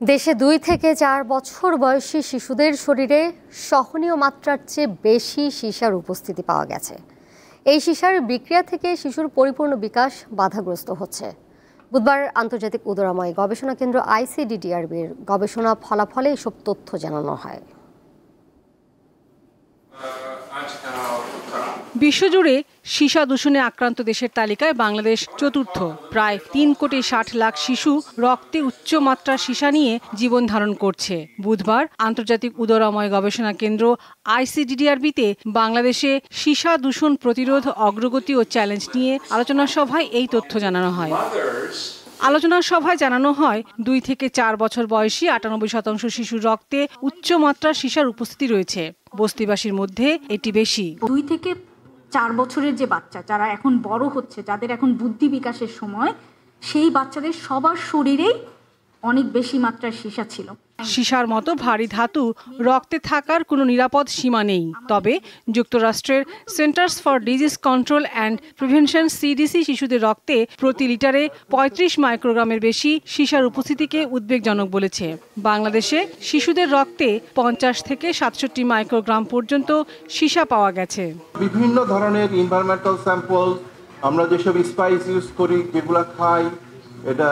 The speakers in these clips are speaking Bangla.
দেশে 2 থেকে 4 বছর বয়সী শিশুদের শরীরে সহনীয় মাত্রার চেয়ে বেশি সীসার উপস্থিতি পাওয়া গেছে। এই সীসার বিক্রিয়া থেকে শিশুর পরিপূর্ণ বিকাশ বাধাগ্রস্ত হচ্ছে। বুধবার আন্তর্জাতিক উদরাময় গবেষণা কেন্দ্র ICDDRBর গবেষণা ফলাফলে এসব তথ্য জানানো হয়। বিশ্বজুড়ে সীসা দূষণে আক্রান্ত দেশের তালিকায় বাংলাদেশ চতুর্থ। প্রায় 3,60,00,000 শিশু রক্তে উচ্চ মাত্রার সীসা নিয়ে জীবন ধারণ করছে। বুধবার আন্তর্জাতিক উদরাময় গবেষণা কেন্দ্র ICDDRBতে বাংলাদেশে সীসা দূষণ প্রতিরোধ অগ্রগতি ও চ্যালেঞ্জ নিয়ে আলোচনা সভায় এই তথ্য জানানো হয়। আলোচনা সভায় জানানো হয় 2 থেকে 4 বছর বয়সী 98% শিশুর রক্তে উচ্চ মাত্রার সীসার উপস্থিতি রয়েছে। বস্তিবাসীর মধ্যে এটি বেশি। 2 থেকে 4 বছরের যে বাচ্চা যারা এখন বড় হচ্ছে, যাদের এখন বুদ্ধি বিকাশের সময়, সেই বাচ্চাদের সবার শরীরেই অনেক বেশি মাত্রার সীসা ছিল। সীসার মতো ভারী ধাতু রক্তে থাকার কোনো নিরাপদ সীমা নেই। তবে যুক্তরাষ্ট্রের centers for disease control and prevention CDC শিশুদের রক্তে প্রতি লিটারে 35 মাইক্রোগ্রামের বেশি সীসার উপস্থিতিকে উদ্বেগজনক বলেছে। বাংলাদেশে শিশুদের রক্তে 50 থেকে 67 মাইক্রোগ্রাম পর্যন্ত সীসা পাওয়া গেছে। বিভিন্ন ধরনের এনভায়রনমেন্টাল স্যাম্পল, আমরা যেসব স্পাইস ইউজ করি, যেগুলো খাই, এটা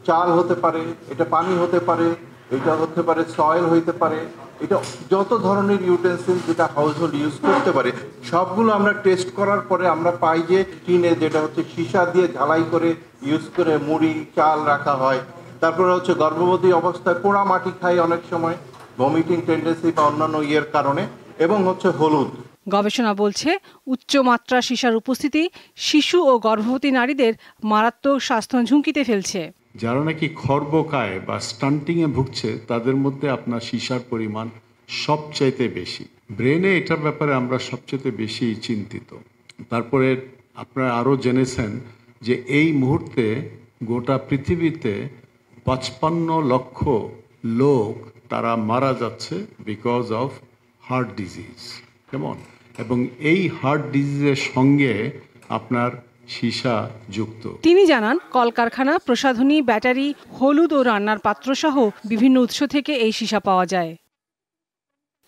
চাল হতে পারে, এটা পানি হতে পারে, এটা হতে পারে সয়েল হইতে পারে, এটা যত ধরনের ইউটেন্সিল যেটা হাউসহোল্ড ইউজ করতে পারে সবগুলো আমরা টেস্ট করার পরে আমরা পাই যে টিনে যেটা হচ্ছে সীসা দিয়ে ঝালাই করে ইউজ করে মুড়ি চাল রাখা হয়। তারপরে হচ্ছে গর্ভবতী অবস্থায় পোড়া মাটি খাই অনেক সময়, ভমিটিং টেন্ডেন্সি বা অন্যান্য ইয়ের কারণে, এবং হচ্ছে হলুদ। গবেষণা বলছে উচ্চ মাত্রা সীসার উপস্থিতি শিশু ও গর্ভবতী নারীদের মারাত্মক স্বাস্থ্য ঝুঁকিতে ফেলছে। যারা নাকি খর্বকায় বা স্টান্টিংয়ে ভুগছে তাদের মধ্যে আপনার সীসার পরিমাণ সবচাইতে বেশি। ব্রেনে এটার ব্যাপারে আমরা সবচেয়ে বেশি চিন্তিত। তারপরে আপনারা আরও জেনেছেন যে এই মুহূর্তে গোটা পৃথিবীতে 55 লক্ষ লোক তারা মারা যাচ্ছে বিকজ অফ হার্ট ডিজিজ। কেমন? এবং এই হার্ট ডিজিজের সঙ্গে আপনার সীসা যুক্ত। তিনি জানান কলকারখানা, প্রসাধনী, ব্যাটারি, হলুদ ও রান্নার পাত্র সহ বিভিন্ন উৎস থেকে এই সীসা পাওয়া যায়।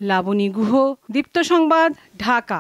লাবণী গুহ, দীপ্ত সংবাদ, ঢাকা।